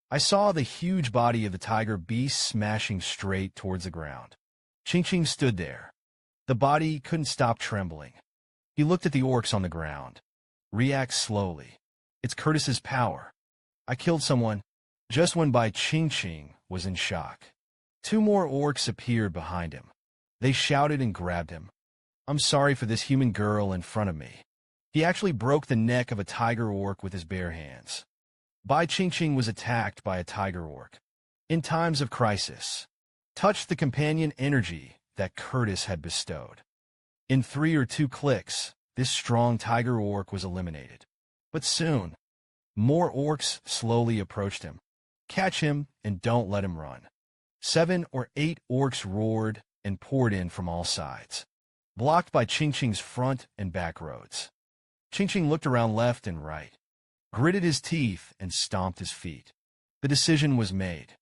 I saw the huge body of the tiger beast smashing straight towards the ground. Qingqing stood there. The body couldn't stop trembling. He looked at the orcs on the ground. React slowly. It's Curtis's power. I killed someone just when Bai Qingqing was in shock. Two more orcs appeared behind him. They shouted and grabbed him. I'm sorry for this human girl in front of me. He actually broke the neck of a tiger orc with his bare hands. Bai Qingqing was attacked by a tiger orc. In times of crisis, touched the companion energy that Curtis had bestowed. In 3 or 2 clicks, this strong tiger orc was eliminated. But soon, more orcs slowly approached him. Catch him and don't let him run. 7 or 8 orcs roared and poured in from all sides, blocked by Qingqing's front and back roads. Qingqing looked around left and right, gritted his teeth and stomped his feet. The decision was made.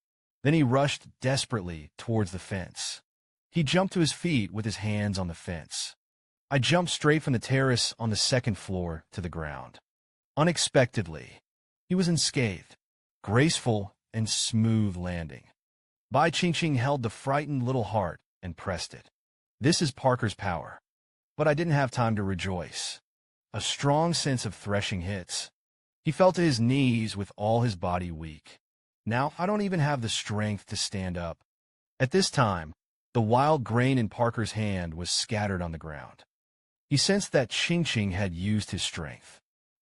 Then he rushed desperately towards the fence. He jumped to his feet with his hands on the fence. I jumped straight from the terrace on the 2nd floor to the ground. Unexpectedly, he was unscathed, graceful and smooth landing. Bai Qingqing held the frightened little heart and pressed it. This is Parker's power. But I didn't have time to rejoice. A strong sense of threshing hits. He fell to his knees with all his body weak. Now I don't even have the strength to stand up. At this time, the wild grain in Parker's hand was scattered on the ground. He sensed that Qingqing had used his strength.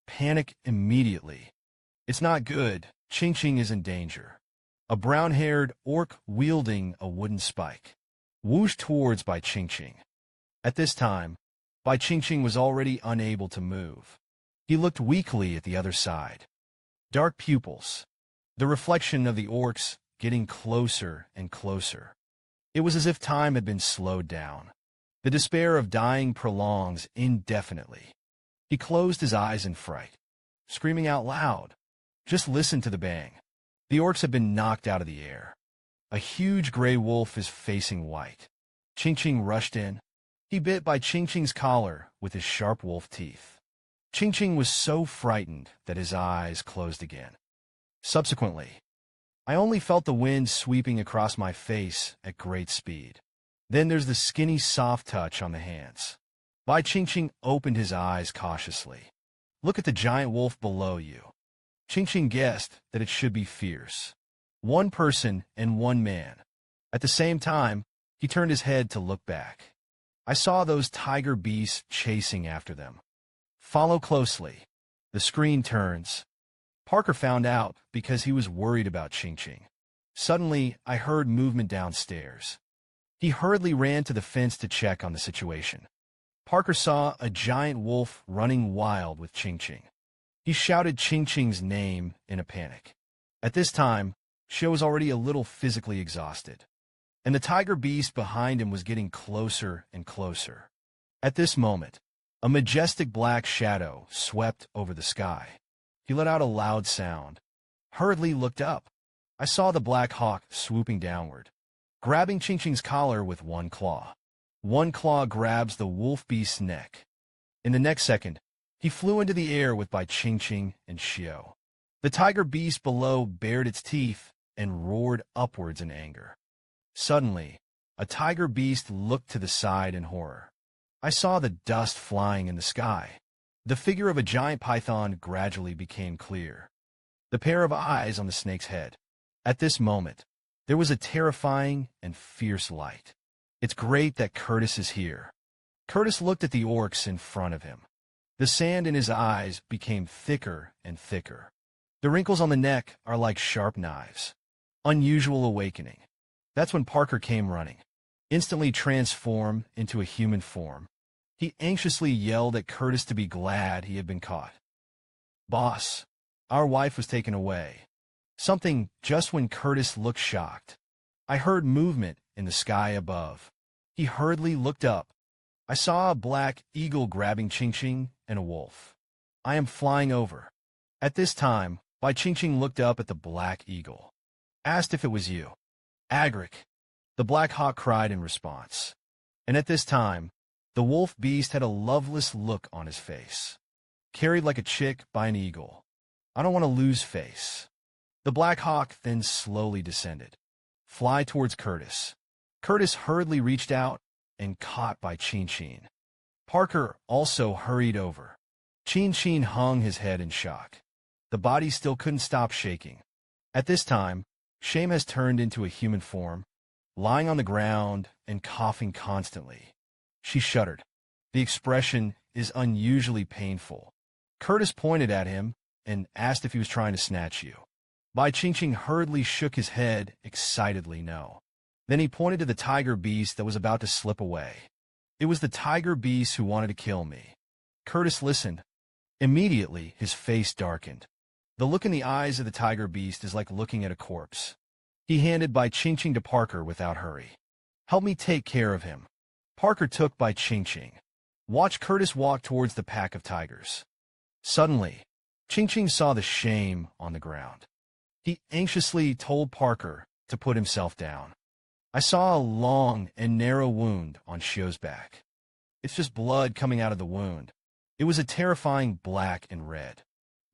Panic immediately. It's not good. Qingqing is in danger. A brown-haired orc wielding a wooden spike whooshed towards Bai Qingqing. At this time, Bai Qingqing was already unable to move. He looked weakly at the other side. Dark pupils. The reflection of the orcs getting closer and closer. It was as if time had been slowed down. The despair of dying prolongs indefinitely. He closed his eyes in fright, screaming out loud. Just listen to the bang. The orcs have been knocked out of the air. A huge gray wolf is facing white. Qingqing rushed in. He bit Bai Qingqing's collar with his sharp wolf teeth. Qingqing was so frightened that his eyes closed again. Subsequently, I only felt the wind sweeping across my face at great speed. Then there's the skinny, soft touch on the hands. Bai Qingqing opened his eyes cautiously. Look at the giant wolf below you. Qingqing guessed that it should be fierce. 1 person and 1 man. At the same time, he turned his head to look back. I saw those tiger beasts chasing after them. Follow closely. The screen turns. Parker found out because he was worried about Qingqing. Suddenly, I heard movement downstairs. He hurriedly ran to the fence to check on the situation. Parker saw a giant wolf running wild with Qingqing. He shouted Qingqing's name in a panic. At this time, Xiao was already a little physically exhausted, and the tiger beast behind him was getting closer and closer. At this moment, a majestic black shadow swept over the sky. He let out a loud sound. Hurriedly looked up. I saw the black hawk swooping downward, grabbing Qingqing's collar with 1 claw. 1 claw grabs the wolf beast's neck. In the next second, he flew into the air with Bai Qingqing and Xiao. The tiger beast below bared its teeth and roared upwards in anger. Suddenly, a tiger beast looked to the side in horror. I saw the dust flying in the sky. The figure of a giant python gradually became clear. The pair of eyes on the snake's head. At this moment, there was a terrifying and fierce light. It's great that Curtis is here. Curtis looked at the orcs in front of him. The sand in his eyes became thicker and thicker. The wrinkles on the neck are like sharp knives. Unusual awakening. That's when Parker came running, instantly transformed into a human form. He anxiously yelled at Curtis to be glad he had been caught. Boss, our wife was taken away. Something just when Curtis looked shocked. I heard movement in the sky above. He hurriedly looked up. I saw a black eagle grabbing Qingqing and a wolf. I am flying over. At this time, Bai Qingqing looked up at the black eagle. Asked if it was you. Agric. The black hawk cried in response. And at this time, the wolf beast had a loveless look on his face. Carried like a chick by an eagle. I don't want to lose face. The Black Hawk then slowly descended. Fly towards Curtis. Curtis hurriedly reached out and caught Bai Qingqing. Parker also hurried over. Qingqing hung his head in shock. The body still couldn't stop shaking. At this time, Shame has turned into a human form, lying on the ground and coughing constantly. She shuddered. The expression is unusually painful. Curtis pointed at him and asked if he was trying to snatch you. Bai Qingqing hurriedly shook his head, excitedly no. Then he pointed to the tiger beast that was about to slip away. It was the tiger beast who wanted to kill me. Curtis listened. Immediately, his face darkened. The look in the eyes of the tiger beast is like looking at a corpse. He handed Bai Qingqing to Parker without hurry. Help me take care of him. Parker took Bai Qingqing. Watch Curtis walk towards the pack of tigers. Suddenly, Qingqing saw the shame on the ground. He anxiously told Parker to put himself down. I saw a long and narrow wound on Xiu's back. It's just blood coming out of the wound. It was a terrifying black and red.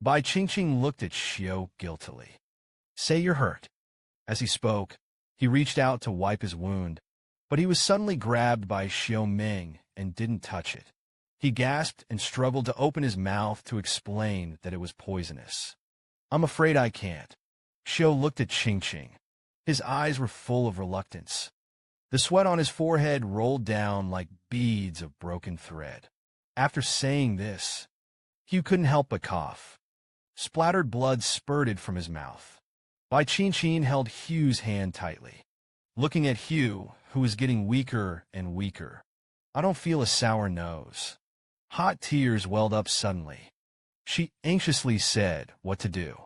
Bai Qingqing looked at Xiu guiltily. Say you're hurt. As he spoke, he reached out to wipe his wound, but he was suddenly grabbed by Xiu Ming and didn't touch it. He gasped and struggled to open his mouth to explain that it was poisonous. I'm afraid I can't. Xiu looked at Qingqing. His eyes were full of reluctance. The sweat on his forehead rolled down like beads of broken thread. After saying this, Hugh couldn't help but cough. Splattered blood spurted from his mouth. Bai Qingqing held Hugh's hand tightly. Looking at Hugh, who was getting weaker and weaker. I don't feel a sour nose. Hot tears welled up suddenly. She anxiously said what to do.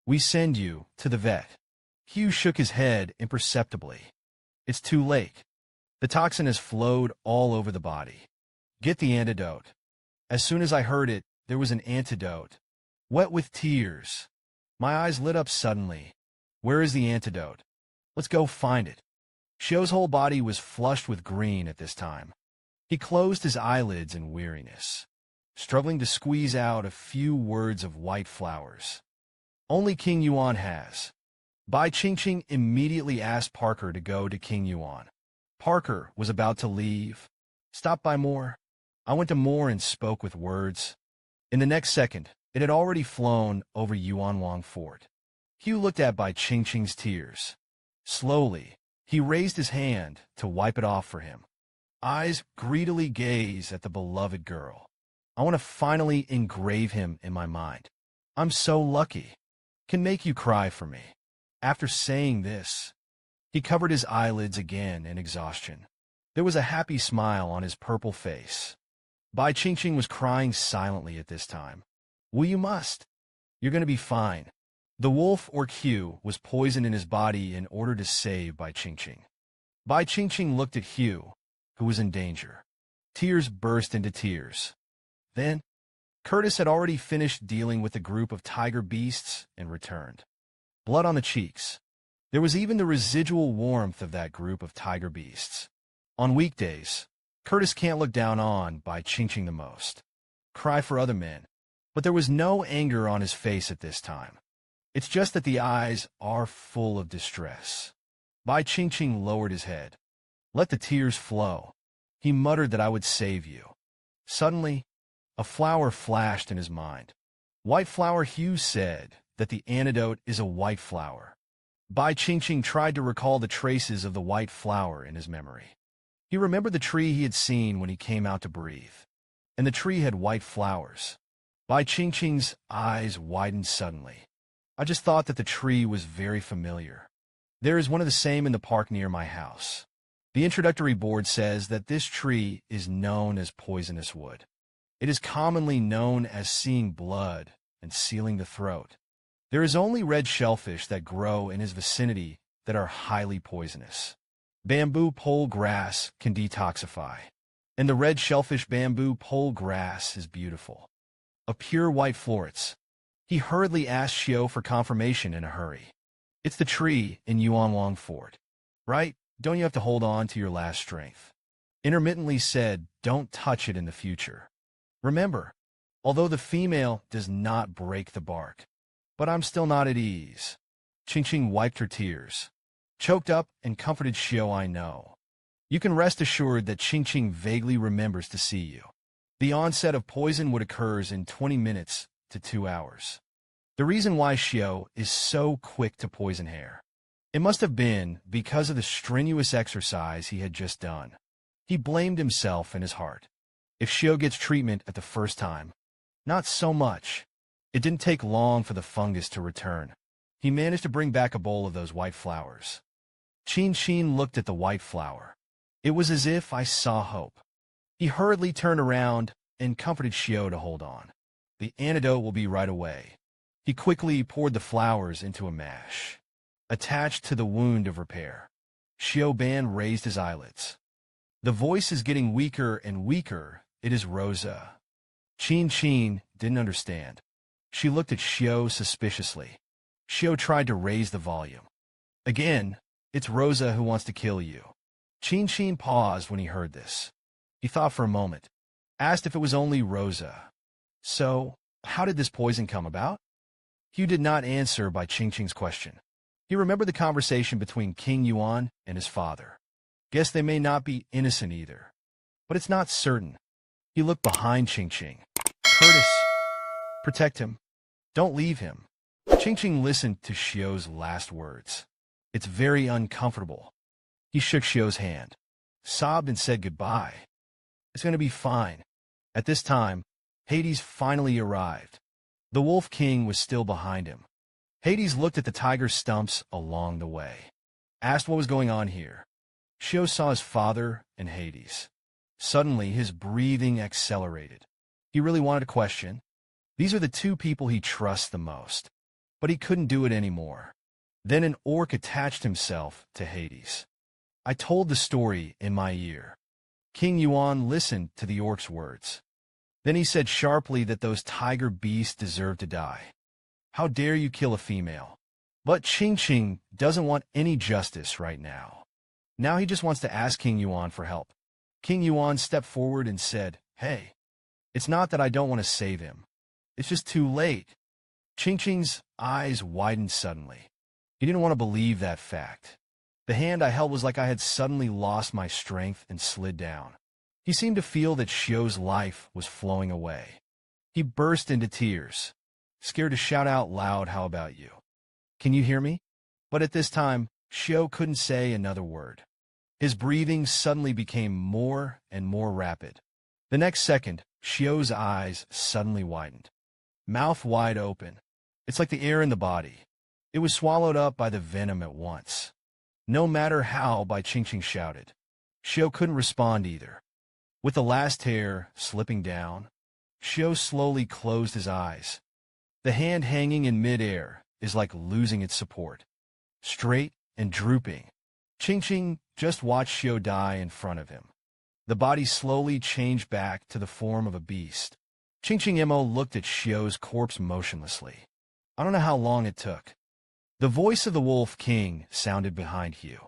We send you to the vet. Hugh shook his head imperceptibly. It's too late. The toxin has flowed all over the body. Get the antidote. As soon as I heard it, there was an antidote. Wet with tears. My eyes lit up suddenly. Where is the antidote? Let's go find it. Xiu's whole body was flushed with green at this time. He closed his eyelids in weariness, struggling to squeeze out a few words of white flowers. Only King Yuan has. Bai Qingqing immediately asked Parker to go to King Yuan. Parker was about to leave. Stop by Moore. I went to Moore and spoke with words. In the next second, it had already flown over Yuanwang Fort. Hugh looked at Bai Qingqing's tears. Slowly, he raised his hand to wipe it off for him. Eyes greedily gaze at the beloved girl. I want to finally engrave him in my mind. I'm so lucky. Can make you cry for me. After saying this, he covered his eyelids again in exhaustion. There was a happy smile on his purple face. Bai Qingqing was crying silently at this time. Well, you must. You're going to be fine. The wolf or Hugh was poisoned in his body in order to save Bai Qingqing. Bai Qingqing looked at Hugh, who was in danger. Tears burst into tears. Then, Curtis had already finished dealing with a group of tiger beasts and returned. Blood on the cheeks. There was even the residual warmth of that group of tiger beasts. On weekdays, Curtis can't look down on Bai Qingqing the most. Cry for other men. But there was no anger on his face at this time. It's just that the eyes are full of distress. Bai Qingqing lowered his head. Let the tears flow. He muttered that I would save you. Suddenly, a flower flashed in his mind. White flower Hugh said that the antidote is a white flower. Bai Qingqing tried to recall the traces of the white flower in his memory. He remembered the tree he had seen when he came out to breathe. And the tree had white flowers. Bai Qingqing's eyes widened suddenly. I just thought that the tree was very familiar. There is one of the same in the park near my house. The introductory board says that this tree is known as poisonous wood. It is commonly known as seeing blood and sealing the throat. There is only red shellfish that grow in his vicinity that are highly poisonous. Bamboo pole grass can detoxify, and the red shellfish bamboo pole grass is beautiful. A pure white florets. He hurriedly asked Xiu for confirmation in a hurry. It's the tree in Yuanwang Fort, right? Don't you have to hold on to your last strength? Intermittently said, don't touch it in the future. Remember, although the female does not break the bark, but I'm still not at ease. Qingqing wiped her tears, choked up, and comforted Xiao. I know. You can rest assured that Qingqing vaguely remembers to see you. The onset of poison would occur in 20 minutes to 2 hours. The reason why Xiao is so quick to poison hair. It must have been because of the strenuous exercise he had just done. He blamed himself in his heart. If Xiao gets treatment at the first time, not so much. It didn't take long for the fungus to return. He managed to bring back a bowl of those white flowers. Qingqing looked at the white flower. It was as if I saw hope. He hurriedly turned around and comforted Xiao to hold on. The antidote will be right away. He quickly poured the flowers into a mash, attached to the wound of repair. Xiao Ban raised his eyelids. The voice is getting weaker and weaker. It is Rosa. Qingqing didn't understand. She looked at Xiao suspiciously. Xiao tried to raise the volume. Again, it's Rosa who wants to kill you. Qingqing paused when he heard this. He thought for a moment, asked if it was only Rosa. So, how did this poison come about? Hugh did not answer by Qingqing's question. He remembered the conversation between King Yuan and his father. Guess they may not be innocent either. But it's not certain. He looked behind Qingqing. Curtis, protect him. Don't leave him. Qingqing listened to Xiao's last words. It's very uncomfortable. He shook Xiao's hand, sobbed and said goodbye. It's going to be fine. At this time, Hades finally arrived. The Wolf King was still behind him. Hades looked at the tiger stumps along the way, asked what was going on here. Xiao saw his father and Hades. Suddenly, his breathing accelerated. He really wanted to question. These are the two people he trusts the most. But he couldn't do it anymore. Then an orc attached himself to Hades. I told the story in my ear. King Yuan listened to the orc's words. Then he said sharply that those tiger beasts deserve to die. How dare you kill a female? But Qingqing doesn't want any justice right now. Now he just wants to ask King Yuan for help. King Yuan stepped forward and said, Hey, it's not that I don't want to save him. It's just too late. Qingqing's eyes widened suddenly. He didn't want to believe that fact. The hand I held was like I had suddenly lost my strength and slid down. He seemed to feel that Xiao's life was flowing away. He burst into tears, scared to shout out loud, how about you? Can you hear me? But at this time, Xiao couldn't say another word. His breathing suddenly became more and more rapid. The next second, Xiao's eyes suddenly widened, mouth wide open. It's like the air in the body. It was swallowed up by the venom at once. No matter how, Bai Qingqing shouted. Xiao couldn't respond either. With the last hair slipping down, Xiao slowly closed his eyes. The hand hanging in midair is like losing its support. Straight and drooping, Qingqing just watched Xiao die in front of him. The body slowly changed back to the form of a beast. Qingqing Mo looked at Xiao's corpse motionlessly. I don't know how long it took. The voice of the Wolf King sounded behind Hugh.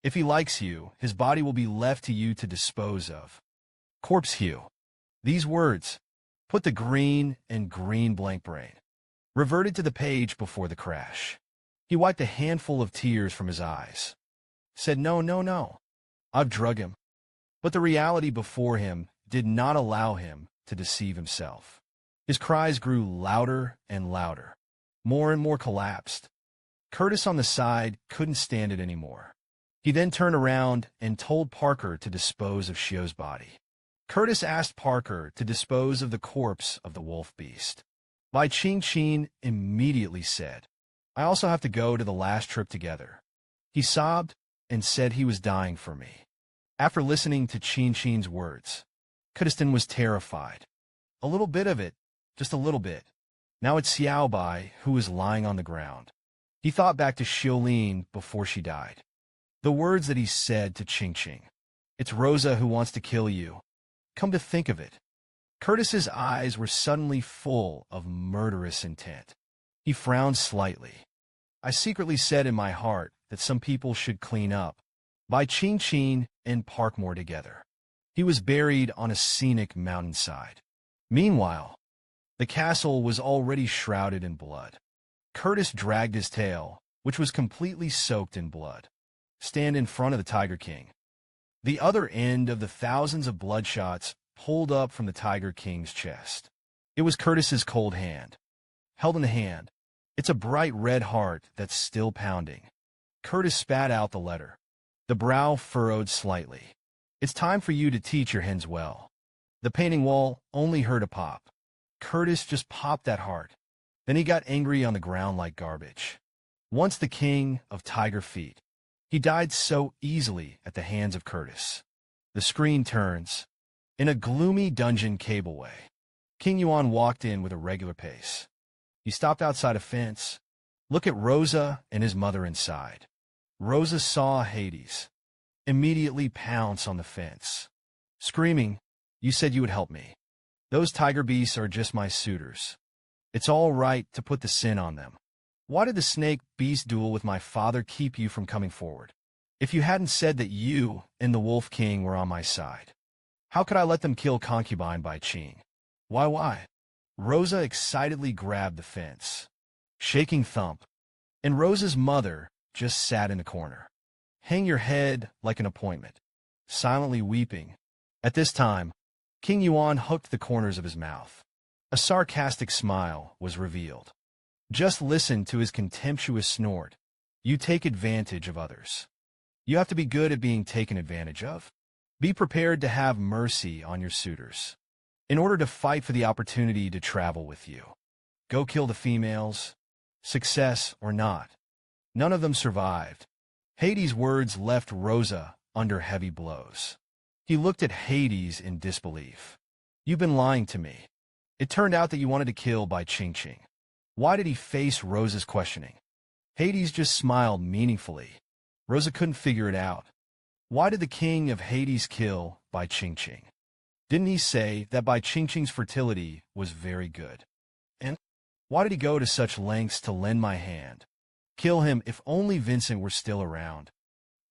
If he likes you, his body will be left to you to dispose of. Corpse Hugh. These words, put the green and green blank brain, reverted to the page before the crash. He wiped a handful of tears from his eyes. Said, no. I've drug him. But the reality before him did not allow him to deceive himself. His cries grew louder and louder. More and more collapsed. Curtis on the side couldn't stand it anymore. He then turned around and told Parker to dispose of Xiao's body. Curtis asked Parker to dispose of the corpse of the wolf beast. Bai Qingqing immediately said, I also have to go to the last trip together. He sobbed and said he was dying for me. After listening to Qingqing's words, Kurdistan was terrified. A little bit of it, just a little bit. Now it's Xiao Bai who was lying on the ground. He thought back to Xiaolin before she died. The words that he said to Qingqing. It's Rosa who wants to kill you. Come to think of it. Curtis's eyes were suddenly full of murderous intent. He frowned slightly. I secretly said in my heart that some people should clean up. Bai Qingqing and Parkmore together. He was buried on a scenic mountainside. Meanwhile, the castle was already shrouded in blood. Curtis dragged his tail, which was completely soaked in blood, stand in front of the Tiger King. The other end of the thousands of bloodshots pulled up from the Tiger King's chest. It was Curtis's cold hand. Held in the hand, it's a bright red heart that's still pounding. Curtis spat out the letter. The brow furrowed slightly. It's time for you to teach your hens well. The painting wall only heard a pop. Curtis just popped that heart. Then he got angry on the ground like garbage. Once the king of tiger feet, he died so easily at the hands of Curtis. The screen turns. In a gloomy dungeon cableway, King Yuan walked in with a regular pace. He stopped outside a fence. Look at Rosa and his mother inside. Rosa saw Hades immediately pounce on the fence, screaming, "You said you would help me. Those tiger beasts are just my suitors. It's all right to put the sin on them. Why did the snake beast duel with my father keep you from coming forward? If you hadn't said that you and the Wolf King were on my side, how could I let them kill concubine Bai Qingqing? Why? Rosa excitedly grabbed the fence, shaking thump, and Rosa's mother just sat in a corner. Hang your head like an appointment, silently weeping. At this time, King Yuan hooked the corners of his mouth. A sarcastic smile was revealed. Just listen to his contemptuous snort. You take advantage of others. You have to be good at being taken advantage of. Be prepared to have mercy on your suitors, in order to fight for the opportunity to travel with you. Go kill the females, success or not. None of them survived. Hades' words left Rosa under heavy blows. He looked at Hades in disbelief. You've been lying to me. It turned out that you wanted to kill Bai Qingqing. Why did he face Rosa's questioning? Hades just smiled meaningfully. Rosa couldn't figure it out. Why did the king of Hades kill Bai Qingqing? Didn't he say that Bai Qingqing's fertility was very good? And why did he go to such lengths to lend my hand? Kill him if only Vincent were still around.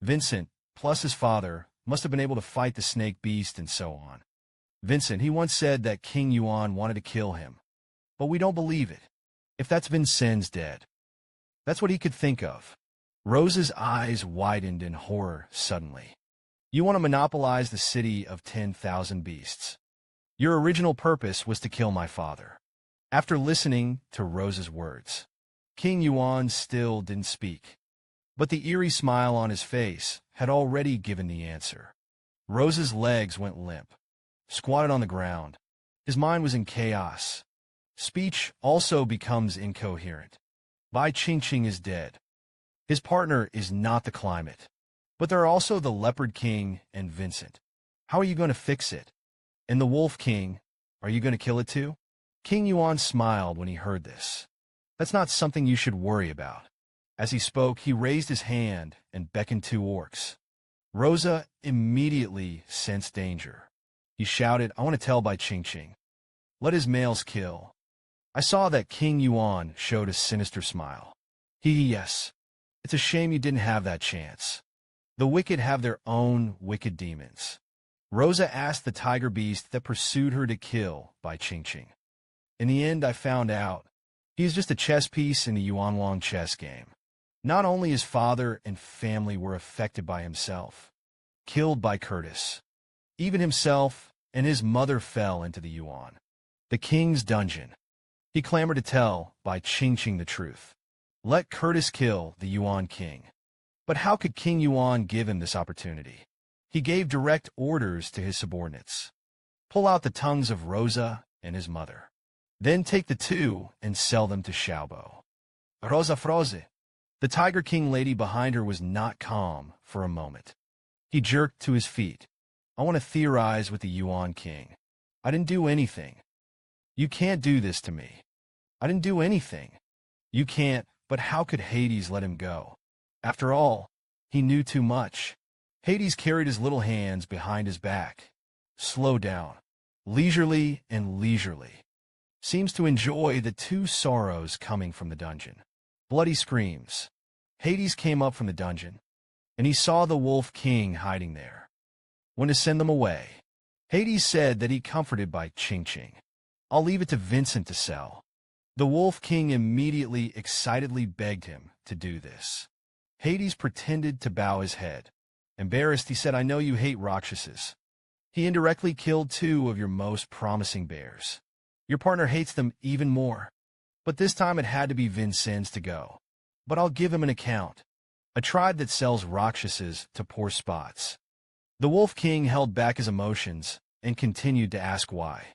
Vincent, plus his father, must have been able to fight the snake beast and so on. Vincent, he once said that King Yuan wanted to kill him. But we don't believe it. If that's Vincent's dead. That's what he could think of. Rosa's eyes widened in horror suddenly. You want to monopolize the city of 10,000 beasts. Your original purpose was to kill my father. After listening to Rosa's words, King Yuan still didn't speak. But the eerie smile on his face had already given the answer. Rosa's legs went limp, squatted on the ground. His mind was in chaos. Speech also becomes incoherent. Bai Qingqing is dead. His partner is not the climate. But there are also the Leopard King and Vincent. How are you going to fix it? And the Wolf King, are you going to kill it too? King Yuan smiled when he heard this. That's not something you should worry about. As he spoke, he raised his hand and beckoned two orcs. Rosa immediately sensed danger. He shouted, I want to tell Bai Qingqing. Let his males kill. I saw that King Yuan showed a sinister smile. Yes. It's a shame you didn't have that chance. The wicked have their own wicked demons. Rosa asked the tiger beast that pursued her to kill Bai Qingqing. In the end, I found out he is just a chess piece in the Yuanwang chess game. Not only his father and family were affected by himself, killed by Curtis. Even himself and his mother fell into the Yuan, the king's dungeon. He clamored to tell Bai Qingqing the truth. Let Curtis kill the Yuan king. But how could King Yuan give him this opportunity? He gave direct orders to his subordinates. Pull out the tongues of Rosa and his mother. Then take the two and sell them to Xiaobo. Rosa Froze. The Tiger King lady behind her was not calm for a moment. He jerked to his feet. I want to theorize with the Yuan king. I didn't do anything. You can't do this to me. I didn't do anything. You can't, but how could Hades let him go? After all, he knew too much. Hades carried his little hands behind his back. Slow down. Leisurely and leisurely. Seems to enjoy the two sorrows coming from the dungeon. Bloody screams. Hades came up from the dungeon, and he saw the Wolf King hiding there. When to send them away, Hades said that he comforted Bai Qingqing. I'll leave it to Vincent to sell. The Wolf King immediately excitedly begged him to do this. Hades pretended to bow his head. Embarrassed, he said, "I know you hate Rakshasas. He indirectly killed 2 of your most promising bears. Your partner hates them even more. But this time it had to be Vincennes to go. But I'll give him an account. A tribe that sells Rakshasas to poor spots." The Wolf King held back his emotions and continued to ask why.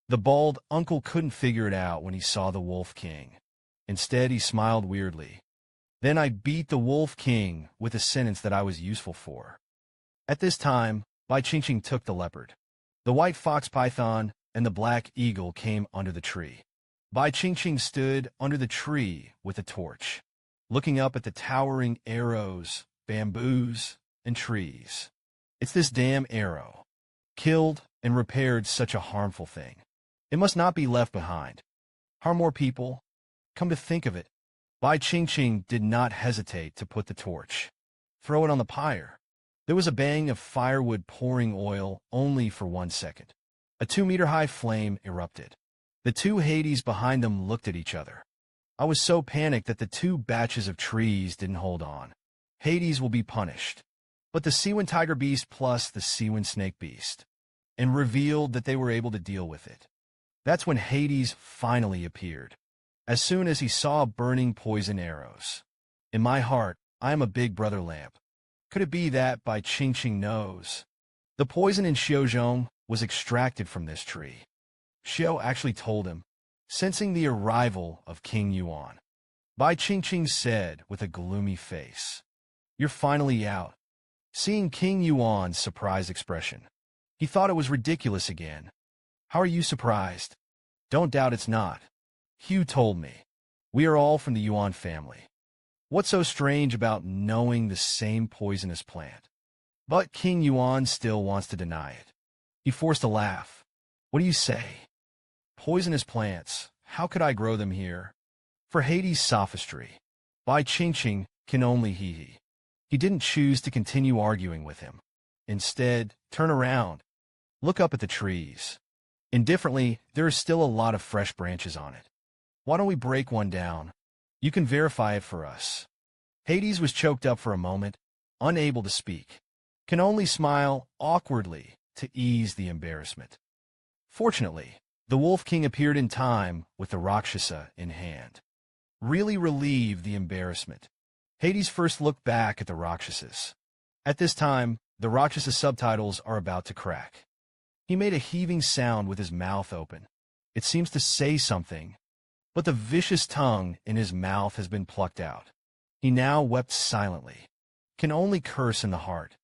The bald uncle couldn't figure it out when he saw the Wolf King. Instead, he smiled weirdly. "Then I beat the Wolf King with a sentence that I was useful for." At this time, Bai Qingqing took the leopard. The white fox python and the black eagle came under the tree. Bai Qingqing stood under the tree with a torch, looking up at the towering arrows, bamboos, and trees. "It's this damn arrow. Killed and repaired such a harmful thing. It must not be left behind. Harm more people. Come to think of it." Bai Qingqing did not hesitate to put the torch. Throw it on the pyre. There was a bang of firewood pouring oil only for 1 second. A 2-meter-high flame erupted. The 2 Hades behind them looked at each other. I was so panicked that the 2 batches of trees didn't hold on. Hades will be punished. But the Sea-Wind Tiger Beast plus the Sea-Wind Snake Beast, and revealed that they were able to deal with it. That's when Hades finally appeared, as soon as he saw burning poison arrows. In my heart, I am a big brother lamp. Could it be that Bai Qingqing knows? The poison in Xiaozhong was extracted from this tree. Xiao actually told him, sensing the arrival of King Yuan. Bai Qingqing said with a gloomy face, "You're finally out." Seeing King Yuan's surprised expression, he thought it was ridiculous again. "How are you surprised?" "Don't doubt it's not. Hugh told me. We are all from the Yuan family. What's so strange about knowing the same poisonous plant?" But King Yuan still wants to deny it. He forced a laugh. "What do you say? Poisonous plants, how could I grow them here?" For Hades' sophistry, Bai Qingqing can only hee-hee. He didn't choose to continue arguing with him. Instead, turn around. Look up at the trees. Indifferently, there is still a lot of fresh branches on it. Why don't we break one down? You can verify it for us. Hades was choked up for a moment, unable to speak. Can only smile awkwardly to ease the embarrassment. Fortunately, the Wolf King appeared in time with the Rakshasa in hand. Really relieved the embarrassment. Hades first looked back at the Rakshasas. At this time, the Rakshasa subtitles are about to crack. He made a heaving sound with his mouth open. It seems to say something, but the vicious tongue in his mouth has been plucked out. He now wept silently, can only curse in the heart.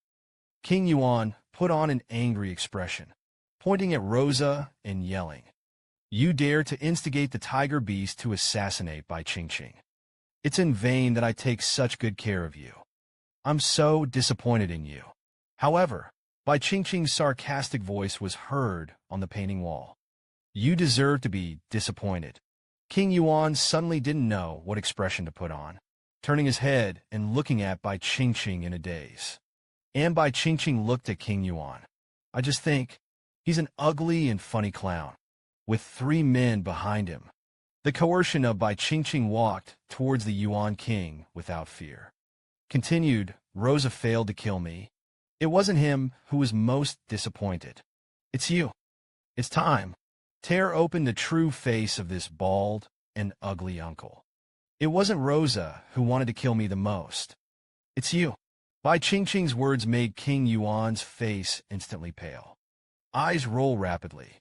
King Yuan put on an angry expression, pointing at Rosa and yelling, "You dare to instigate the tiger beast to assassinate Bai Qingqing. It's in vain that I take such good care of you. I'm so disappointed in you." However, Bai Qingqing's sarcastic voice was heard on the painting wall. "You deserve to be disappointed." King Yuan suddenly didn't know what expression to put on, turning his head and looking at Bai Qingqing in a daze. And Bai Qingqing looked at King Yuan. "I just think he's an ugly and funny clown, with 3 men behind him." The coercion of Bai Qingqing walked towards the Yuan king without fear. Continued, "Rosa failed to kill me. It wasn't him who was most disappointed. It's you. It's time. Tear open the true face of this bald and ugly uncle. It wasn't Rosa who wanted to kill me the most. It's you." Bai Qingqing's words made King Yuan's face instantly pale. Eyes roll rapidly.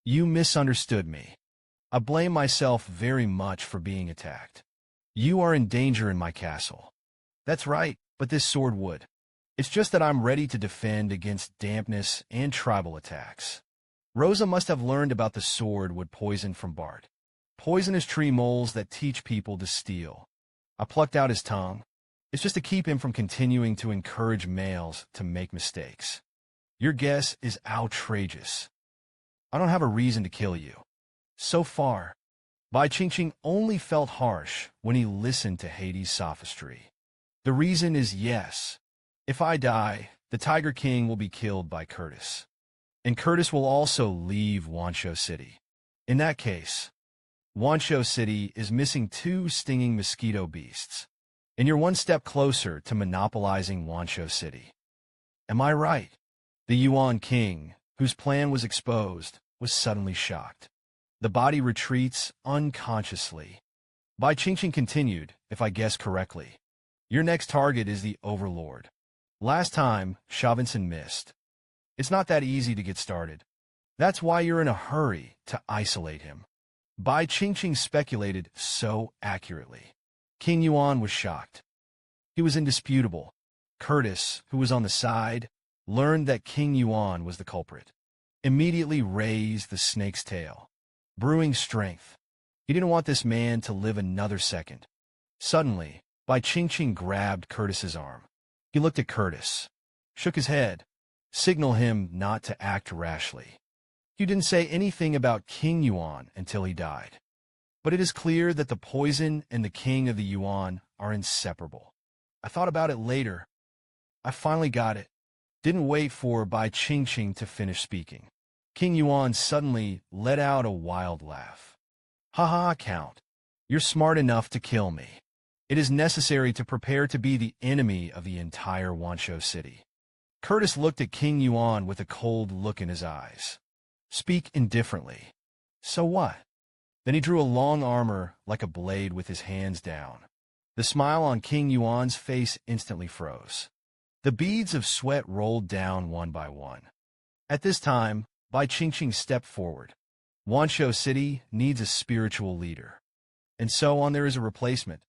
"You misunderstood me. I blame myself very much for being attacked. You are in danger in my castle." "That's right, but this sword would. It's just that I'm ready to defend against dampness and tribal attacks." Rosa must have learned about the sword would poison from Bart. Poisonous tree moles that teach people to steal. I plucked out his tongue. It's just to keep him from continuing to encourage males to make mistakes. Your guess is outrageous. I don't have a reason to kill you. So far, Bai Qingqing only felt harsh when he listened to Hades' sophistry. The reason is yes. If I die, the Tiger King will be killed by Curtis. And Curtis will also leave Wanshou City. In that case, Wanshou City is missing 2 stinging mosquito beasts, and you're one step closer to monopolizing Wanshou City. Am I right? The Yuan king, whose plan was exposed, was suddenly shocked. The body retreats unconsciously. Bai Qingqing continued, if I guess correctly. Your next target is the Overlord. Last time, Vincent missed. It's not that easy to get started. That's why you're in a hurry to isolate him. Bai Qingqing speculated so accurately. King Yuan was shocked. He was indisputable. Curtis, who was on the side, learned that King Yuan was the culprit. Immediately raised the snake's tail, brewing strength. He didn't want this man to live another second. Suddenly, Bai Qingqing grabbed Curtis's arm. He looked at Curtis, shook his head, signaled him not to act rashly. You didn't say anything about King Yuan until he died. But it is clear that the poison and the king of the Yuan are inseparable. I thought about it later. I finally got it. Didn't wait for Bai Qingqing to finish speaking. King Yuan suddenly let out a wild laugh. Ha ha, Count. You're smart enough to kill me. It is necessary to prepare to be the enemy of the entire Wanshou City. Curtis looked at King Yuan with a cold look in his eyes. Speak indifferently. So what? Then he drew a long armor like a blade with his hands down. The smile on King Yuan's face instantly froze. The beads of sweat rolled down one by one. At this time, Bai Qingqing stepped forward. Wanshou City needs a spiritual leader. And so on there is a replacement.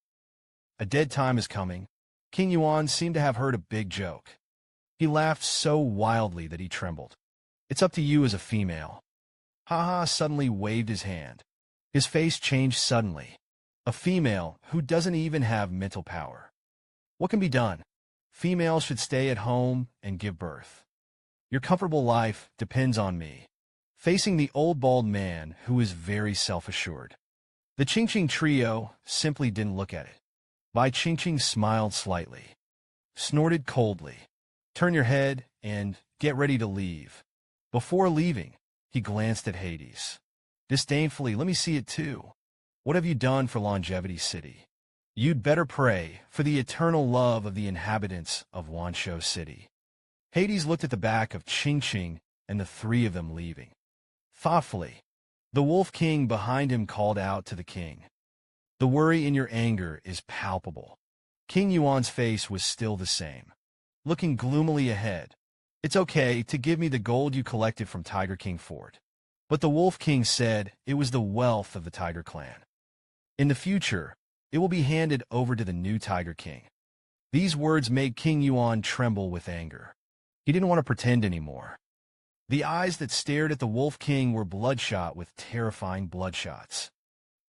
A dead time is coming. King Yuan seemed to have heard a big joke. He laughed so wildly that he trembled. It's up to you as a female. Ha suddenly waved his hand. His face changed suddenly. A female who doesn't even have mental power. What can be done? Females should stay at home and give birth. Your comfortable life depends on me. Facing the old bald man who is very self-assured. The Qingqing trio simply didn't look at it. Bai Qingqing smiled slightly. Snorted coldly. Turn your head and get ready to leave. Before leaving, he glanced at Hades. Disdainfully, let me see it too. What have you done for Longevity City? You'd better pray for the eternal love of the inhabitants of Wanshou City. Hades looked at the back of Qingqing and the 3 of them leaving. Thoughtfully, the Wolf King behind him called out to the king. The worry in your anger is palpable. King Yuan's face was still the same. Looking gloomily ahead. It's okay to give me the gold you collected from Tiger King Fort. But the Wolf King said it was the wealth of the Tiger clan. In the future, it will be handed over to the new Tiger King. These words made King Yuan tremble with anger. He didn't want to pretend anymore. The eyes that stared at the Wolf King were bloodshot with terrifying bloodshots.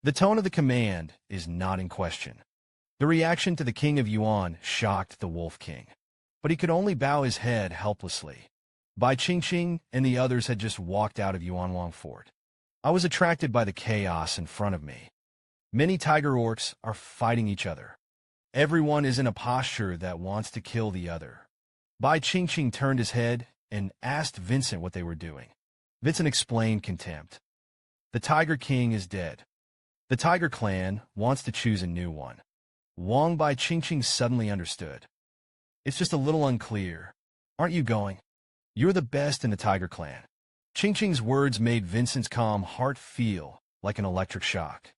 The tone of the command is not in question. The reaction to the King of Yuan shocked the Wolf King. But he could only bow his head helplessly. Bai Qingqing and the others had just walked out of Yuanwang Fort. I was attracted by the chaos in front of me. Many tiger orcs are fighting each other. Everyone is in a posture that wants to kill the other. Bai Qingqing turned his head and asked Vincent what they were doing. Vincent explained contempt. The Tiger King is dead. The Tiger Clan wants to choose a new one. Bai Qingqing suddenly understood. It's just a little unclear. Aren't you going? You're the best in the Tiger Clan. Qingqing's words made Vincent's calm heart feel like an electric shock.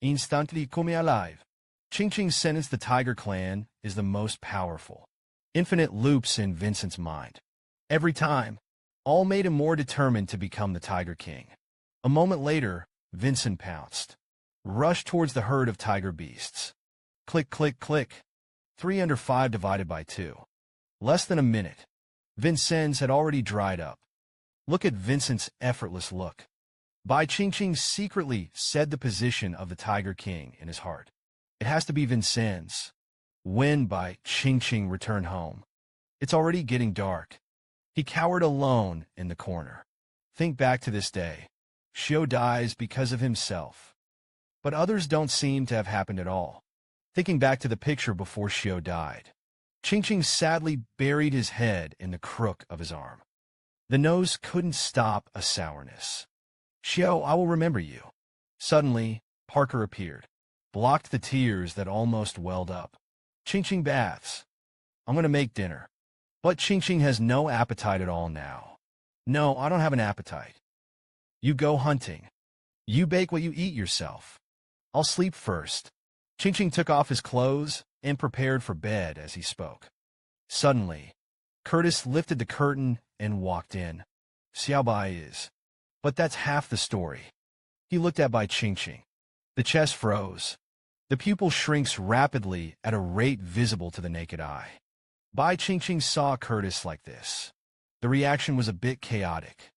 Instantly come alive. Qingqing sentenced the Tiger Clan is the most powerful. Infinite loops in Vincent's mind. Every time, all made him more determined to become the Tiger King. A moment later, Vincent pounced. Rushed towards the herd of tiger beasts. Click, click, click. 3 under 5 divided by 2. Less than a minute. Vincent's had already dried up. Look at Vincent's effortless look. Bai Qingqing secretly said the position of the Tiger King in his heart. It has to be Vincent's. When Bai Qingqing returned home. It's already getting dark. He cowered alone in the corner. Think back to this day. Xiao dies because of himself. But others don't seem to have happened at all. Thinking back to the picture before Xiao died. Qingqing sadly buried his head in the crook of his arm. The nose couldn't stop a sourness. Xiao, I will remember you. Suddenly, Parker appeared, blocked the tears that almost welled up. Qingqing baths. I'm gonna make dinner. But Qingqing has no appetite at all now. No, I don't have an appetite. You go hunting. You bake what you eat yourself. I'll sleep first. Qingqing took off his clothes and prepared for bed as he spoke. Suddenly, Curtis lifted the curtain and walked in. Xiaobai is. But that's half the story. He looked at Bai Qingqing. The chest froze. The pupil shrinks rapidly at a rate visible to the naked eye. Bai Qingqing saw Curtis like this. The reaction was a bit chaotic.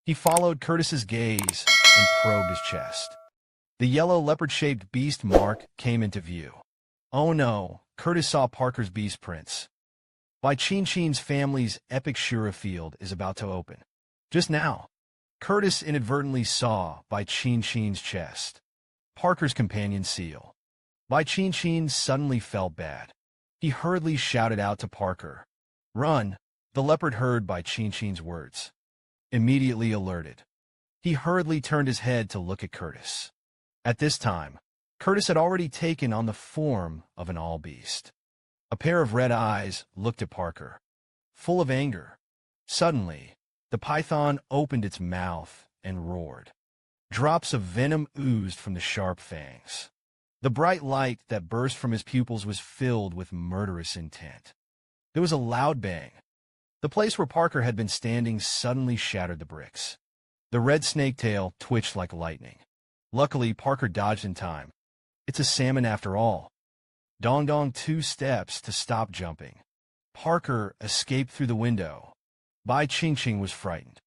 He followed Curtis's gaze and probed his chest. The yellow leopard-shaped beast mark came into view. Oh no, Curtis saw Parker's beast prints. Bai Qingqing's family's epic Shura field is about to open. Just now, Curtis inadvertently saw Bai Qingqing's chest. Parker's companion seal. Bai Qingqing suddenly felt bad. He hurriedly shouted out to Parker. Run! The leopard heard Bai Qingqing's words. Immediately alerted, he hurriedly turned his head to look at Curtis. At this time, Curtis had already taken on the form of an all-beast. A pair of red eyes looked at Parker, full of anger. Suddenly, the python opened its mouth and roared. Drops of venom oozed from the sharp fangs. The bright light that burst from his pupils was filled with murderous intent. There was a loud bang. The place where Parker had been standing suddenly shattered the bricks. The red snake tail twitched like lightning. Luckily, Parker dodged in time. It's a salmon after all. Dong Dong 2 steps to stop jumping. Parker escaped through the window. Bai Qingqing was frightened.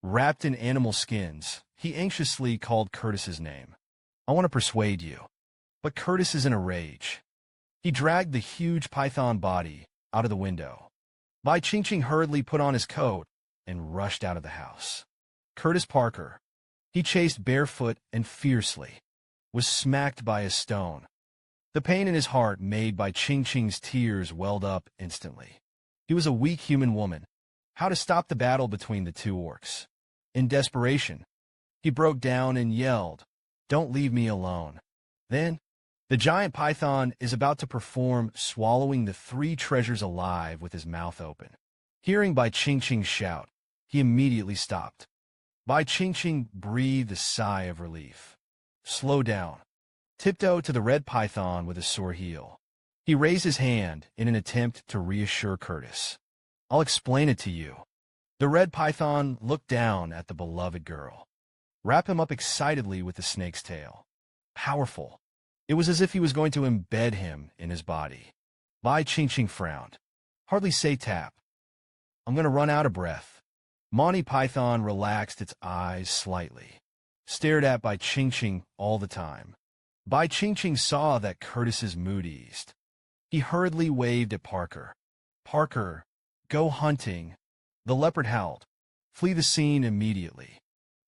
Wrapped in animal skins, he anxiously called Curtis's name. I want to persuade you. But Curtis is in a rage. He dragged the huge python body out of the window. Bai Qingqing hurriedly put on his coat and rushed out of the house. Curtis Parker, he chased barefoot and fiercely, was smacked by a stone. The pain in his heart made Bai Qingqing's tears welled up instantly. He was a weak human woman. How to stop the battle between the two orcs? In desperation, he broke down and yelled, "Don't leave me alone." Then, the giant python is about to perform swallowing the 3 treasures alive with his mouth open. Hearing Bai Qingqing's shout, he immediately stopped. Bai Qingqing breathed a sigh of relief. Slow down. Tiptoe to the red python with a sore heel. He raised his hand in an attempt to reassure Curtis. I'll explain it to you. The red python looked down at the beloved girl. Wrap him up excitedly with the snake's tail. Powerful. It was as if he was going to embed him in his body. Bai Qingqing frowned. Hardly say tap. I'm going to run out of breath. Monty Python relaxed its eyes slightly. Stared at Bai Qingqing all the time. Bai Qingqing saw that Curtis's mood eased. He hurriedly waved at Parker. Parker, go hunting. The leopard howled. Flee the scene immediately.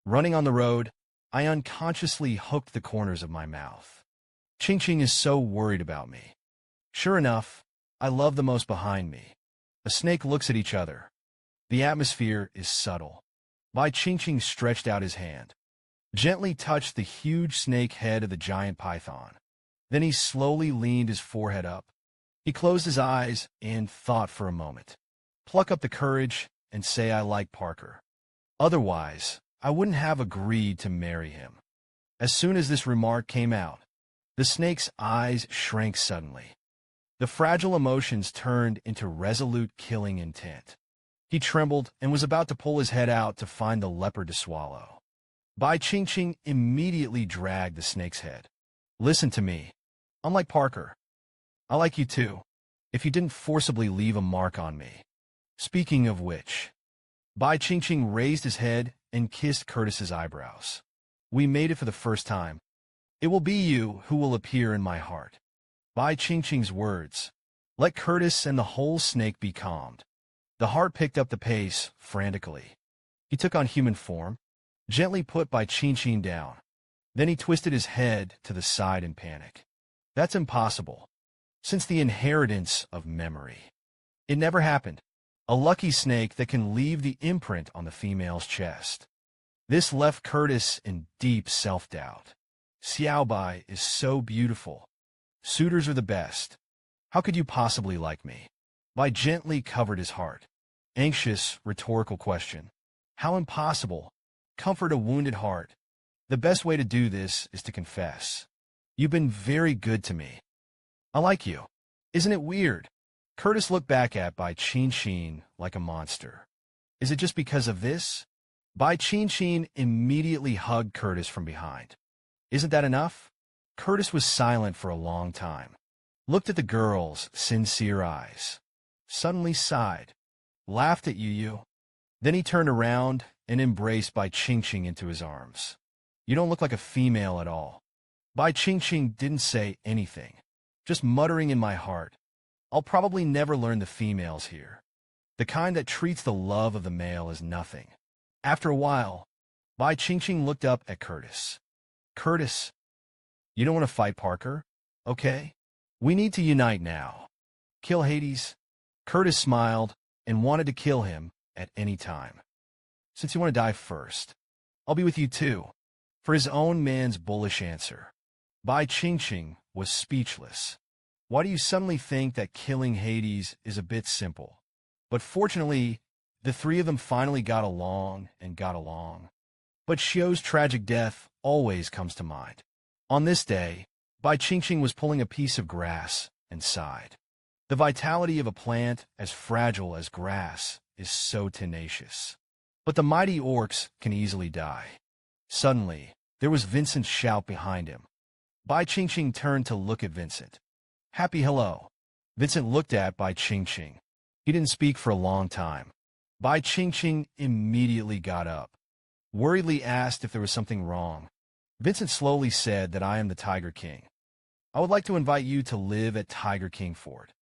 Running on the road, I unconsciously hooked the corners of my mouth. Qingqing is so worried about me. Sure enough, I love the most behind me. A snake looks at each other. The atmosphere is subtle. Bai Qingqing stretched out his hand, gently touched the huge snake head of the giant python. Then he slowly leaned his forehead up. He closed his eyes and thought for a moment. Pluck up the courage and say I like Parker. Otherwise, I wouldn't have agreed to marry him. As soon as this remark came out, the snake's eyes shrank suddenly. The fragile emotions turned into resolute killing intent. He trembled and was about to pull his head out to find the leopard to swallow. Bai Qingqing immediately dragged the snake's head. Listen to me. Unlike Parker, I like you too, if you didn't forcibly leave a mark on me. Speaking of which, Bai Qingqing raised his head and kissed Curtis's eyebrows. We made it for the first time. It will be you who will appear in my heart. Bai Qingqing's words. Let Curtis and the whole snake be calmed. The heart picked up the pace frantically. He took on human form, gently put Bai Qingqing down. Then he twisted his head to the side in panic. That's impossible, since the inheritance of memory. It never happened. A lucky snake that can leave the imprint on the female's chest. This left Curtis in deep self-doubt. Bai is so beautiful. Suitors are the best. How could you possibly like me? Bai gently covered his heart. Anxious, rhetorical question. How impossible. Comfort a wounded heart. The best way to do this is to confess. You've been very good to me. I like you. Isn't it weird? Curtis looked back at Bai Qingqing like a monster. Is it just because of this? Bai Qingqing immediately hugged Curtis from behind. Isn't that enough? Curtis was silent for a long time. Looked at the girl's sincere eyes. Suddenly sighed. Laughed at Yu. Then he turned around and embraced Bai Qingqing into his arms. You don't look like a female at all. Bai Qingqing didn't say anything, just muttering in my heart. I'll probably never learn the females here. The kind that treats the love of the male as nothing. After a while, Bai Qingqing looked up at Curtis. Curtis, you don't want to fight Parker? Okay? We need to unite now. Kill Hades? Curtis smiled and wanted to kill him at any time. Since you want to die first, I'll be with you too. For his own man's bullish answer. Bai Qingqing was speechless. Why do you suddenly think that killing Hades is a bit simple? But fortunately, the three of them finally got along and got along. But Xiu's tragic death always comes to mind. On this day, Bai Qingqing was pulling a piece of grass and sighed. The vitality of a plant as fragile as grass is so tenacious. But the mighty orcs can easily die. Suddenly, there was Vincent's shout behind him. Bai Qingqing turned to look at Vincent. Happy hello. Vincent looked at Bai Qingqing. He didn't speak for a long time. Bai Qingqing immediately got up. Worriedly asked if there was something wrong. Vincent slowly said that I am the Tiger King. I would like to invite you to live at Tiger King Fort.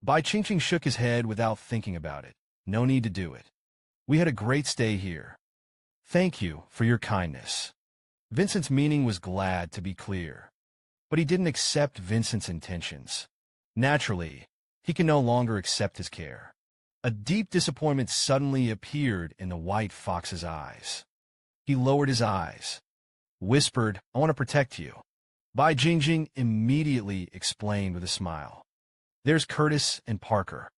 Bai Qingqing shook his head without thinking about it. No need to do it. We had a great stay here. Thank you for your kindness. Vincent's meaning was glad to be clear. But he didn't accept Vincent's intentions. Naturally, he can no longer accept his care. A deep disappointment suddenly appeared in the white fox's eyes. He lowered his eyes, whispered, I want to protect you. Bai Qingqing immediately explained with a smile. There's Curtis and Parker.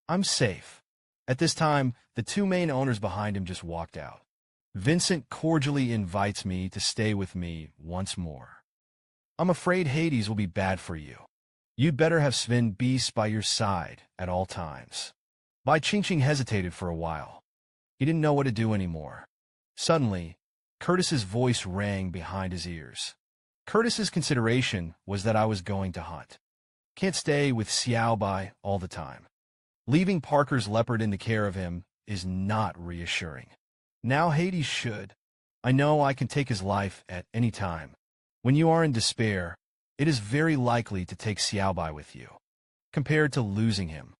I'm safe. At this time, the two main owners behind him just walked out. Vincent cordially invites me to stay with me once more. I'm afraid Hades will be bad for you. You'd better have Sven Beast by your side at all times. Bai Qingqing hesitated for a while. He didn't know what to do anymore. Suddenly, Curtis's voice rang behind his ears. Curtis's consideration was that I was going to hunt. Can't stay with Xiao Bai all the time. Leaving Parker's leopard in the care of him is not reassuring. Now Hades should. I know I can take his life at any time. When you are in despair, it is very likely to take Xiao Bai with you, compared to losing him.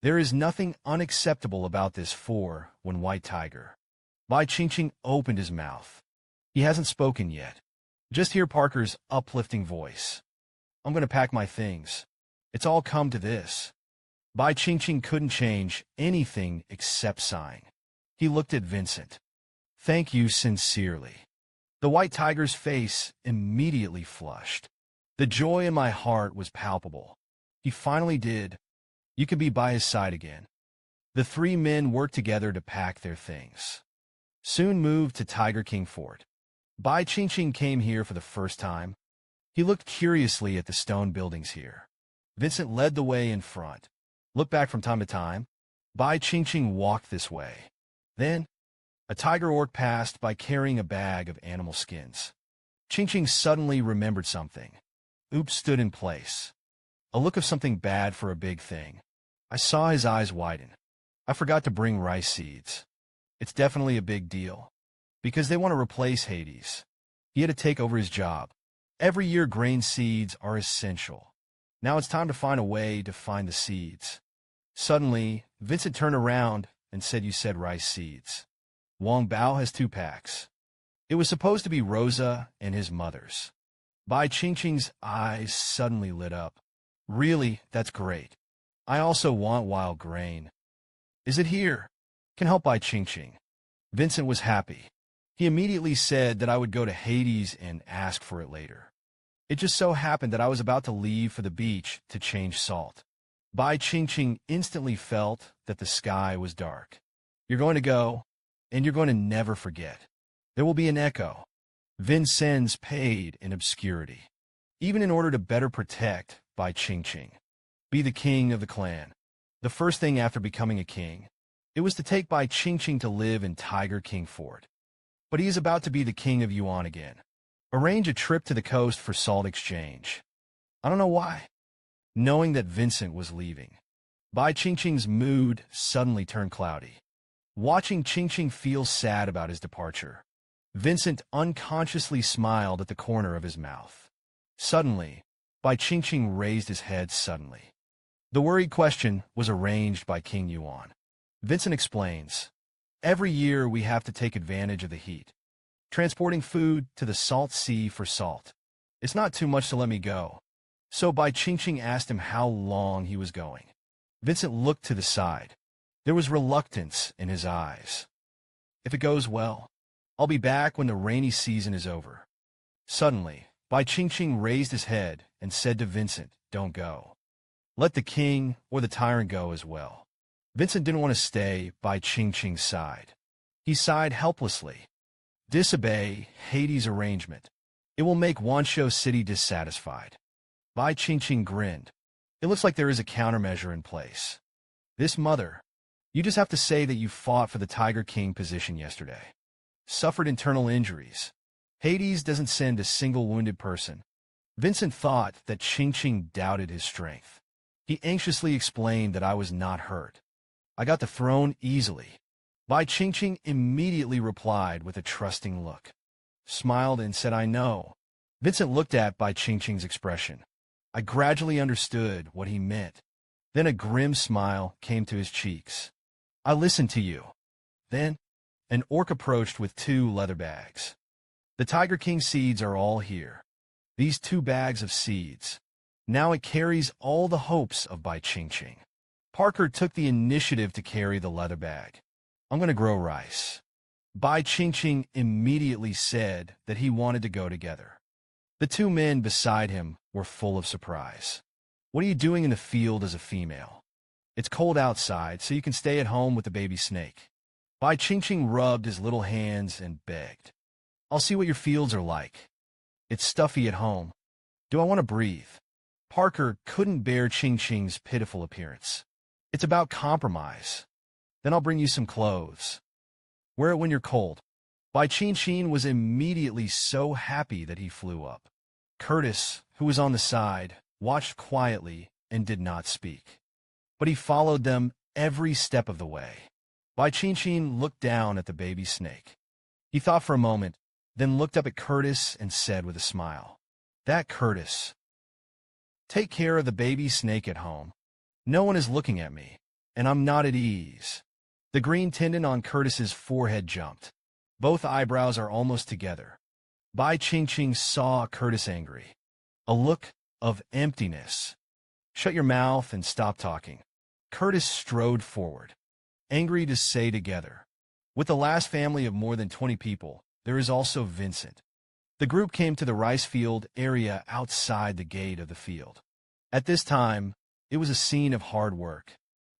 There is nothing unacceptable about this for when White Tiger. Bai Qingqing opened his mouth. He hasn't spoken yet. Just hear Parker's uplifting voice. I'm going to pack my things. It's all come to this. Bai Qingqing couldn't change anything except sighing. He looked at Vincent. Thank you sincerely. The White Tiger's face immediately flushed. The joy in my heart was palpable. He finally did. You can be by his side again. The three men worked together to pack their things. Soon moved to Tiger King Fort. Bai Qingqing came here for the first time. He looked curiously at the stone buildings here. Vincent led the way in front. Looked back from time to time. Bai Qingqing walked this way. Then, a tiger orc passed by carrying a bag of animal skins. Qingqing suddenly remembered something. Oops stood in place. A look of something bad for a big thing. I saw his eyes widen. I forgot to bring rice seeds. It's definitely a big deal. Because they want to replace Hades. He had to take over his job. Every year grain seeds are essential. Now it's time to find a way to find the seeds. Suddenly, Vincent turned around and said, you said rice seeds. Wang Bao has 2 packs. It was supposed to be Rosa and his mother's. Bai Qingqing's eyes suddenly lit up. Really, that's great. I also want wild grain. Is it here? Can help Bai Qingqing. Vincent was happy. He immediately said that I would go to Hades and ask for it later. It just so happened that I was about to leave for the beach to change salt. Bai Qingqing instantly felt that the sky was dark. You're going to go, and you're going to never forget. There will be an echo. Vincennes paid in obscurity, even in order to better protect Bai Qingqing. Be the king of the clan. The first thing after becoming a king, it was to take Bai Qingqing to live in Tiger King Fort. But he is about to be the king of Yuan again. Arrange a trip to the coast for salt exchange. I don't know why. Knowing that Vincent was leaving, Bai Qingqing's mood suddenly turned cloudy. Watching Qingqing feel sad about his departure, Vincent unconsciously smiled at the corner of his mouth. Suddenly, Bai Qingqing raised his head suddenly. The worried question was arranged by King Yuan. Vincent explains, every year we have to take advantage of the heat, transporting food to the salt sea for salt. It's not too much to let me go. So Bai Qingqing asked him how long he was going. Vincent looked to the side. There was reluctance in his eyes. If it goes well, I'll be back when the rainy season is over. Suddenly, Bai Qingqing raised his head and said to Vincent, don't go. Let the king or the tyrant go as well. Vincent didn't want to stay by Qingqing's side. He sighed helplessly. Disobey Hades' arrangement. It will make Wanshou City dissatisfied. Bai Qingqing grinned. It looks like there is a countermeasure in place. This mother, you just have to say that you fought for the Tiger King position yesterday. Suffered internal injuries. Hades doesn't send a single wounded person. Vincent thought that Qingqing doubted his strength. He anxiously explained that I was not hurt. I got the throne easily. Bai Qingqing immediately replied with a trusting look. Smiled and said, I know. Vincent looked at Bai Qingqing's expression. I gradually understood what he meant. Then a grim smile came to his cheeks. I listened to you. Then, an orc approached with 2 leather bags. The Tiger King seeds are all here. These 2 bags of seeds. Now it carries all the hopes of Bai Qingqing. Parker took the initiative to carry the leather bag. I'm going to grow rice. Bai Qingqing immediately said that he wanted to go together. The 2 men beside him were full of surprise. What are you doing in the field as a female? It's cold outside, so you can stay at home with the baby snake. Bai Qingqing rubbed his little hands and begged. I'll see what your fields are like. It's stuffy at home. Do I want to breathe? Parker couldn't bear Qingqing's pitiful appearance. It's about compromise. Then I'll bring you some clothes. Wear it when you're cold. Bai Qingqing was immediately so happy that he flew up. Curtis, who was on the side, watched quietly and did not speak. But he followed them every step of the way. Bai Qingqing looked down at the baby snake. He thought for a moment, then looked up at Curtis and said with a smile, That Curtis. Take care of the baby snake at home. No one is looking at me, and I'm not at ease. The green tendon on Curtis's forehead jumped. Both eyebrows are almost together. Bai Qingqing saw Curtis angry. A look of emptiness. Shut your mouth and stop talking. Curtis strode forward, angry to say together. With the last family of more than 20 people, there is also Vincent. The group came to the rice field area outside the gate of the field. At this time, it was a scene of hard work.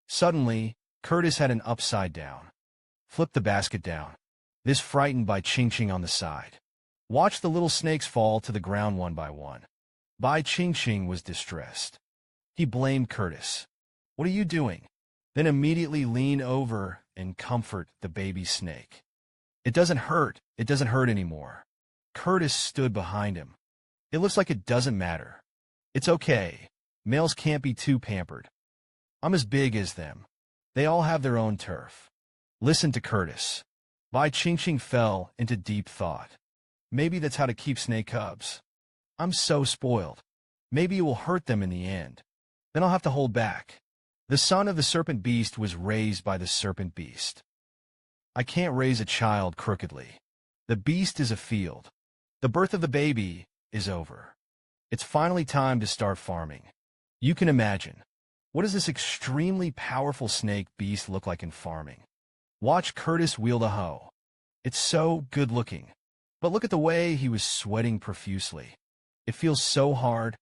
Suddenly, Curtis had an upside down. Flip the basket down. This frightened Bai Qingqing on the side. Watch the little snakes fall to the ground one by one. Bai Qingqing was distressed. He blamed Curtis. What are you doing? Then immediately lean over and comfort the baby snake. It doesn't hurt. It doesn't hurt anymore. Curtis stood behind him. It looks like it doesn't matter. It's okay. Males can't be too pampered. I'm as big as them. They all have their own turf. Listen to Curtis. Bai Qingqing fell into deep thought. Maybe that's how to keep snake cubs. I'm so spoiled. Maybe it will hurt them in the end. Then I'll have to hold back. The son of the serpent beast was raised by the serpent beast. I can't raise a child crookedly. The beast is a field. The birth of the baby is over. It's finally time to start farming. You can imagine. What does this extremely powerful snake beast look like in farming? Watch Curtis wield a hoe. It's so good-looking. But look at the way he was sweating profusely. It feels so hard.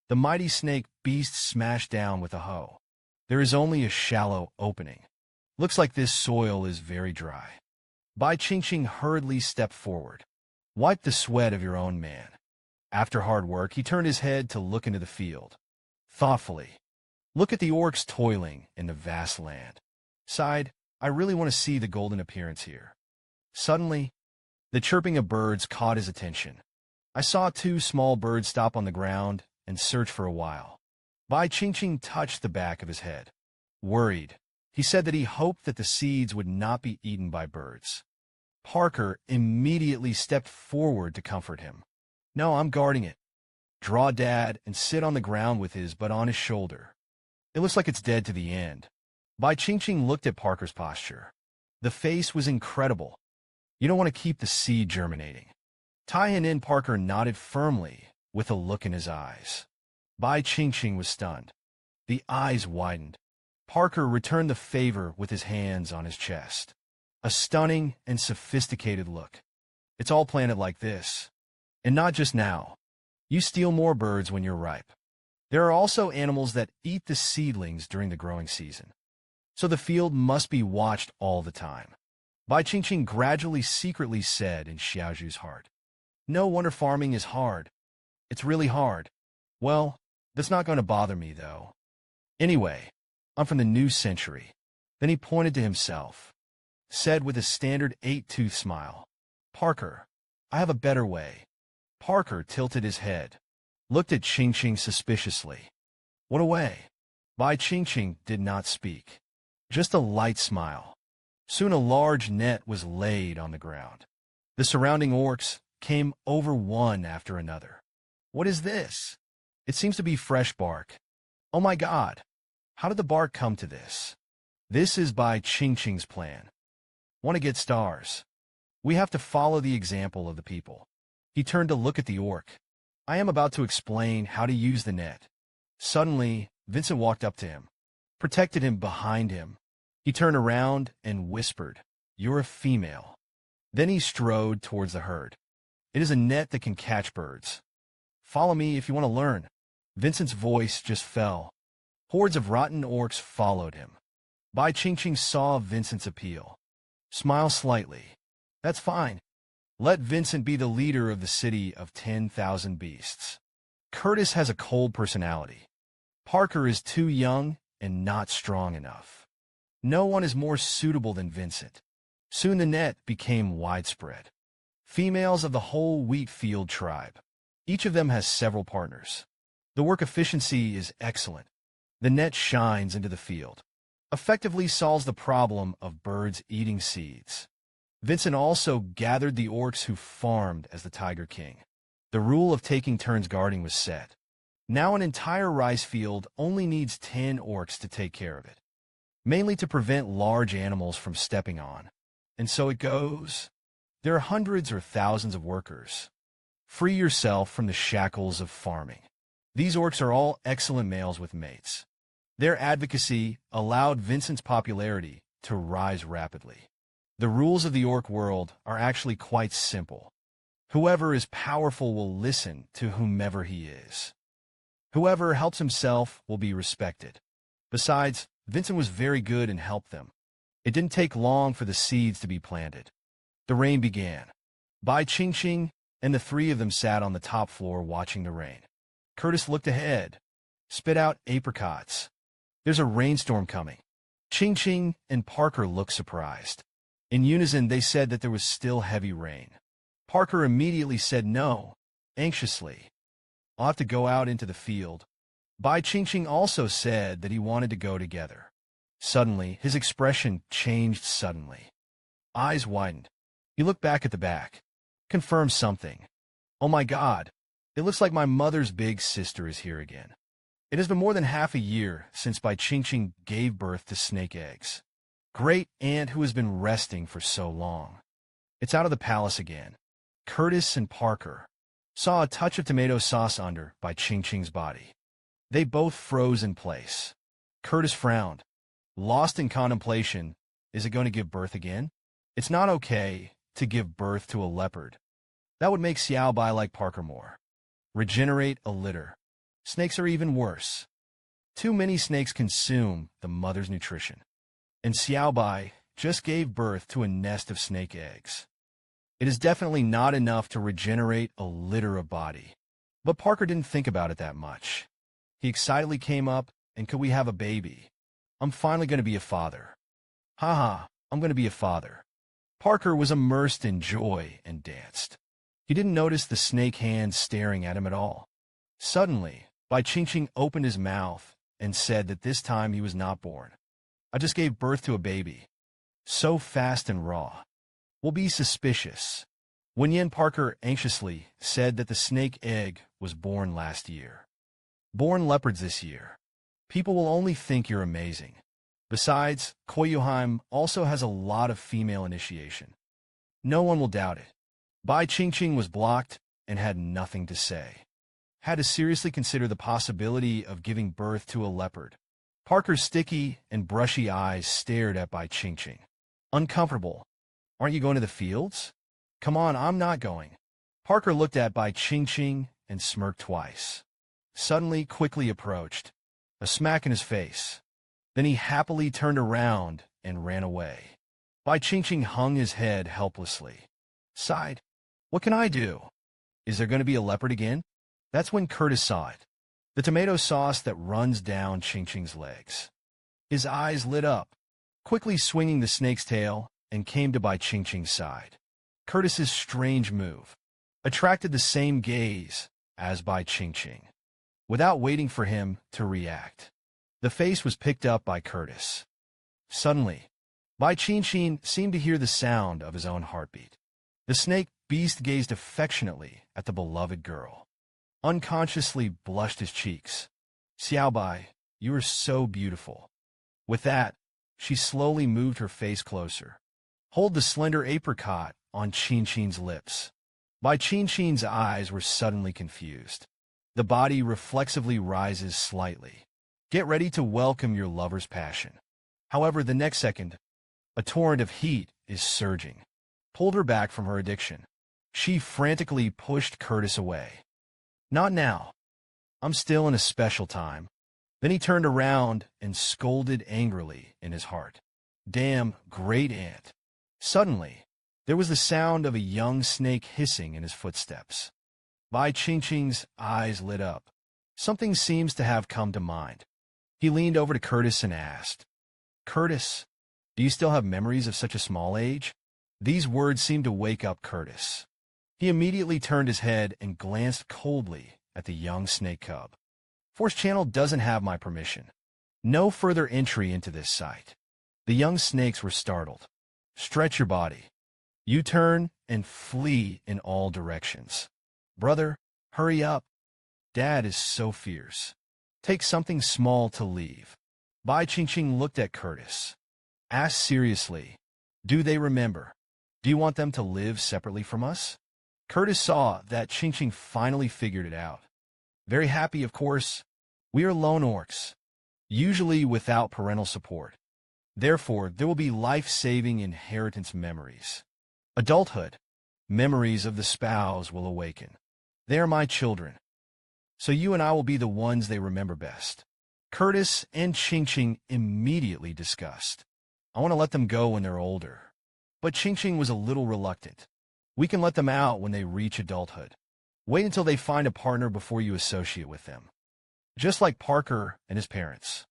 The mighty snake beast smashed down with a hoe. There is only a shallow opening. Looks like this soil is very dry. Bai Qingqing hurriedly stepped forward. Wipe the sweat of your own man. After hard work, he turned his head to look into the field. Thoughtfully. Look at the orcs toiling in the vast land. Sighed, I really want to see the golden appearance here. Suddenly, the chirping of birds caught his attention. I saw two small birds stop on the ground and search for a while. Bai Qingqing touched the back of his head. Worried, he said that he hoped that the seeds would not be eaten by birds. Parker immediately stepped forward to comfort him. No, I'm guarding it. Draw Dad and sit on the ground with his butt on his shoulder. It looks like it's dead to the end. Bai Qingqing looked at Parker's posture. The face was incredible. You don't want to keep the seed germinating. Tying in, Parker nodded firmly with a look in his eyes. Bai Qingqing was stunned. The eyes widened. Parker returned the favor with his hands on his chest. A stunning and sophisticated look. It's all planted like this. And not just now. You steal more birds when you're ripe. There are also animals that eat the seedlings during the growing season. So the field must be watched all the time. Bai Qingqing gradually secretly said in Xiaozhu's heart. No wonder farming is hard. It's really hard. Well, that's not going to bother me, though. Anyway, I'm from the new century. Then he pointed to himself. Said with a standard 8-tooth smile. Parker, I have a better way. Parker tilted his head. Looked at Qingqing suspiciously. What a way. Bai Qingqing did not speak. Just a light smile. Soon a large net was laid on the ground. The surrounding orcs came over one after another. What is this? It seems to be fresh bark. Oh my God! How did the bark come to this? This is Bai Qingqing's plan. Want to get stars? We have to follow the example of the people. He turned to look at the orc. I am about to explain how to use the net. Suddenly, Vincent walked up to him, protected him behind him. He turned around and whispered, You're a female. Then he strode towards the herd. It is a net that can catch birds. Follow me if you want to learn. Vincent's voice just fell. Hordes of rotten orcs followed him. Bai Qingqing saw Vincent's appeal. Smile slightly. That's fine. Let Vincent be the leader of the city of 10,000 beasts. Curtis has a cold personality. Parker is too young and not strong enough. No one is more suitable than Vincent. Soon the net became widespread. Females of the whole wheat field tribe. Each of them has several partners. The work efficiency is excellent. The net shines into the field. Effectively solves the problem of birds eating seeds. Vincent also gathered the orcs who farmed as the Tiger King. The rule of taking turns guarding was set. Now an entire rice field only needs 10 orcs to take care of it. Mainly to prevent large animals from stepping on. And so it goes. There are hundreds or thousands of workers. Free yourself from the shackles of farming. These orcs are all excellent males with mates. Their advocacy allowed Vincent's popularity to rise rapidly. The rules of the orc world are actually quite simple. Whoever is powerful will listen to whomever he is. Whoever helps himself will be respected. Besides, Vincent was very good and helped them. It didn't take long for the seeds to be planted. The rain began. Bai Qingqing and the three of them sat on the top floor watching the rain. Curtis looked ahead, spit out apricots. There's a rainstorm coming. Qingqing and Parker looked surprised. In unison, they said that there was still heavy rain. Parker immediately said no, anxiously. I'll have to go out into the field. Bai Qingqing also said that he wanted to go together. Suddenly, his expression changed suddenly. Eyes widened. He looked back at the back. Confirmed something. Oh my God, it looks like my mother's big sister is here again. It has been more than half a year since Bai Qingqing gave birth to snake eggs. Great aunt who has been resting for so long. It's out of the palace again. Curtis and Parker saw a touch of tomato sauce under Bai Qingqing's body. They both froze in place. Curtis frowned. Lost in contemplation, is it going to give birth again? It's not okay to give birth to a leopard. That would make Xiao Bai like Parker more. Regenerate a litter. Snakes are even worse. Too many snakes consume the mother's nutrition. And Xiao Bai just gave birth to a nest of snake eggs. It is definitely not enough to regenerate a litter of body. But Parker didn't think about it that much. He excitedly came up, and could we have a baby? I'm finally going to be a father. Haha, I'm going to be a father. Parker was immersed in joy and danced. He didn't notice the snake hands staring at him at all. Suddenly, Bai Qingqing opened his mouth and said that this time he was not born. I just gave birth to a baby. So fast and raw. We'll be suspicious. Wen Parker anxiously said that the snake egg was born last year. Born leopards this year. People will only think you're amazing. Besides, Koyuheim also has a lot of female initiation. No one will doubt it. Bai Qingqing was blocked and had nothing to say. Had to seriously consider the possibility of giving birth to a leopard. Parker's sticky and brushy eyes stared at Bai Qingqing. Uncomfortable. Aren't you going to the fields? Come on, I'm not going. Parker looked at Bai Qingqing and smirked twice. Suddenly, quickly approached. A smack in his face. Then he happily turned around and ran away. Bai Qingqing hung his head helplessly. Sighed. What can I do? Is there going to be a leopard again? That's when Curtis saw it. The tomato sauce that runs down Qingqing's legs. His eyes lit up, quickly swinging the snake's tail, and came to Bai Qingqing's side. Curtis's strange move attracted the same gaze as Bai Qingqing. Without waiting for him to react, the face was picked up by Curtis. Suddenly, Bai Qingqing seemed to hear the sound of his own heartbeat. The snake beast gazed affectionately at the beloved girl. Unconsciously blushed his cheeks. Xiao Bai, you are so beautiful. With that, she slowly moved her face closer. Hold the slender apricot on Qingqing's lips. Bai Qingqing's eyes were suddenly confused. The body reflexively rises slightly. Get ready to welcome your lover's passion. However, the next second, a torrent of heat is surging. Pulled her back from her addiction. She frantically pushed Curtis away. Not now. I'm still in a special time. Then he turned around and scolded angrily in his heart. Damn, great aunt. Suddenly, there was the sound of a young snake hissing in his footsteps. Bai Qingqing's eyes lit up. Something seems to have come to mind. He leaned over to Curtis and asked, Curtis, do you still have memories of such a small age? These words seemed to wake up Curtis. He immediately turned his head and glanced coldly at the young snake cub. Force Channel doesn't have my permission. No further entry into this site. The young snakes were startled. Stretch your body. U-turn and flee in all directions. Brother, hurry up. Dad is so fierce. Take something small to leave. Bai Qingqing looked at Curtis. Asked seriously, do they remember? Do you want them to live separately from us? Curtis saw that Qingqing finally figured it out. Very happy, of course. We are lone orcs, usually without parental support. Therefore, there will be life-saving inheritance memories. Adulthood, memories of the spouse will awaken. They are my children. So you and I will be the ones they remember best. Curtis and Qingqing immediately discussed. I want to let them go when they're older. But Qingqing was a little reluctant. We can let them out when they reach adulthood. Wait until they find a partner before you associate with them. Just like Parker and his parents.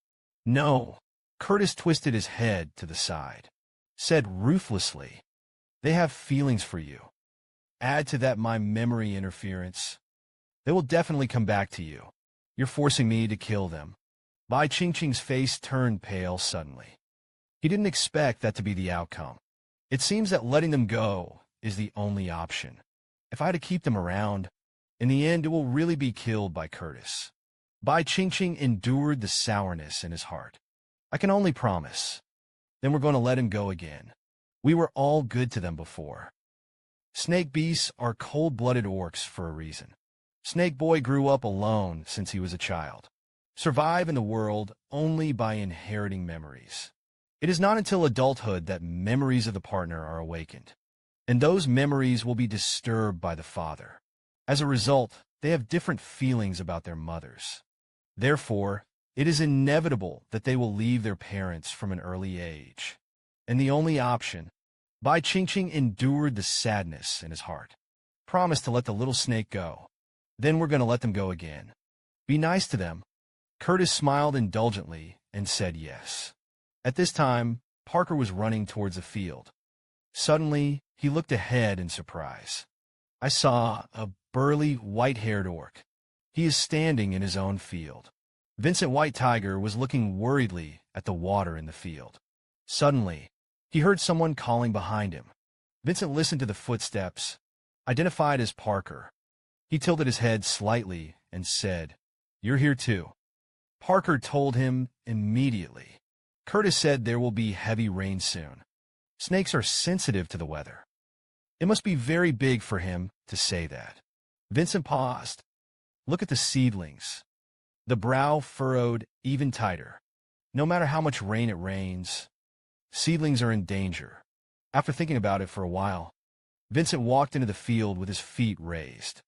No. Curtis twisted his head to the side. Said ruthlessly, they have feelings for you. Add to that my memory interference. They will definitely come back to you. You're forcing me to kill them. Bai Qingqing's face turned pale suddenly. He didn't expect that to be the outcome. It seems that letting them go is the only option. If I had to keep them around, in the end it will really be killed by Curtis. Bai Qingqing endured the sourness in his heart. I can only promise. Then we're going to let him go again. We were all good to them before. Snake beasts are cold-blooded orcs for a reason. Snake Boy grew up alone since he was a child. Survive in the world only by inheriting memories. It is not until adulthood that memories of the partner are awakened. and those memories will be disturbed by the father. As a result, they have different feelings about their mothers. Therefore, it is inevitable that they will leave their parents from an early age. And the only option, Bai Qingqing endured the sadness in his heart. Promise to let the little snake go. Then we're going to let them go again. Be nice to them. Curtis smiled indulgently and said yes. At this time, Parker was running towards the field. Suddenly, he looked ahead in surprise. I saw a burly, white-haired orc. He is standing in his own field. Vincent White Tiger was looking worriedly at the water in the field. Suddenly, he heard someone calling behind him. Vincent listened to the footsteps, identified as Parker. He tilted his head slightly and said, "You're here too." Parker told him immediately. Curtis said there will be heavy rain soon. Snakes are sensitive to the weather. It must be very big for him to say that. Vincent paused. Look at the seedlings. The brow furrowed even tighter. No matter how much rain it rains, seedlings are in danger. After thinking about it for a while, Vincent walked into the field with his feet raised.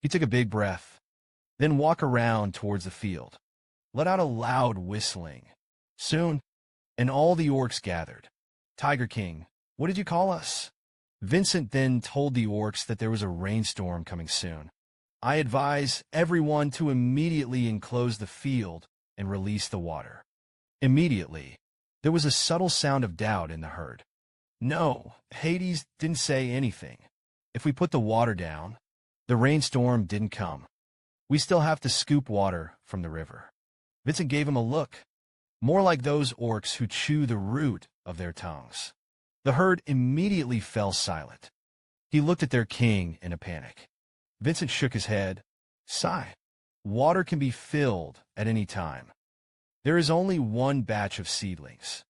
He took a big breath, then walked around towards the field. Let out a loud whistling. Soon, and all the orcs gathered. Tiger King, what did you call us? Vincent then told the orcs that there was a rainstorm coming soon. I advise everyone to immediately enclose the field and release the water. Immediately, there was a subtle sound of doubt in the herd. No, Hades didn't say anything. If we put the water down, the rainstorm didn't come. We still have to scoop water from the river. Vincent gave him a look, more like those orcs who chew the root of their tongues. The herd immediately fell silent. He looked at their king in a panic. Vincent shook his head. Sigh. Water can be filled at any time. There is only one batch of seedlings.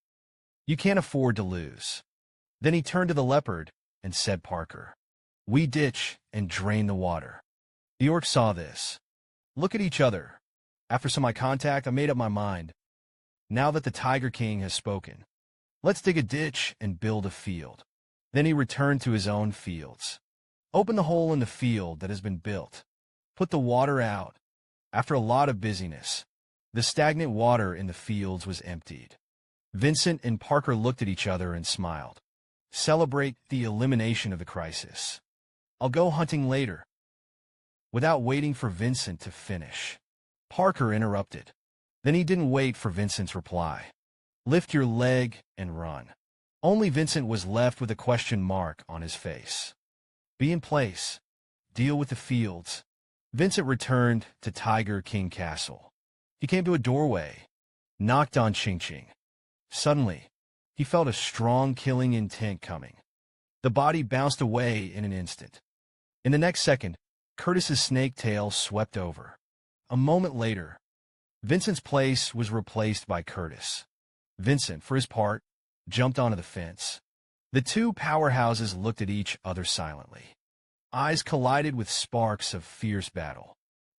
You can't afford to lose. Then he turned to the leopard and said, Parker, we ditch and drain the water. The orcs saw this. Look at each other. After some eye contact, I made up my mind. Now that the Tiger King has spoken, let's dig a ditch and build a field. Then he returned to his own fields. Open the hole in the field that has been built. Put the water out. After a lot of busyness, the stagnant water in the fields was emptied. Vincent and Parker looked at each other and smiled. Celebrate the elimination of the crisis. I'll go hunting later. Without waiting for Vincent to finish, Parker interrupted. Then he didn't wait for Vincent's reply. Lift your leg and run. Only Vincent was left with a question mark on his face. Be in place. Deal with the fields. Vincent returned to Tiger King Castle. He came to a doorway, knocked on Qingqing. Suddenly, he felt a strong killing intent coming. The body bounced away in an instant. In the next second, Curtis's snake tail swept over. A moment later, Vincent's place was replaced by Curtis. Vincent, for his part, jumped onto the fence. The two powerhouses looked at each other silently. Eyes collided with sparks of fierce battle.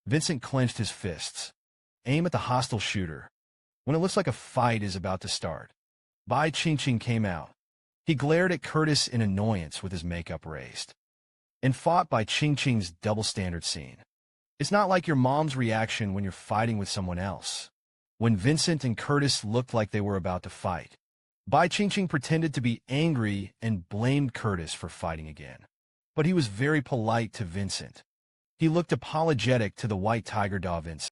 Vincent clenched his fists. Aim at the hostile shooter. When it looks like a fight is about to start, Bai Qingqing came out. He glared at Curtis in annoyance with his makeup raised, and fought Bai Qingqing's double standard scene. It's not like your mom's reaction when you're fighting with someone else. When Vincent and Curtis looked like they were about to fight, Bai Qingqing pretended to be angry and blamed Curtis for fighting again. But he was very polite to Vincent. He looked apologetic to the white tiger dog Vincent.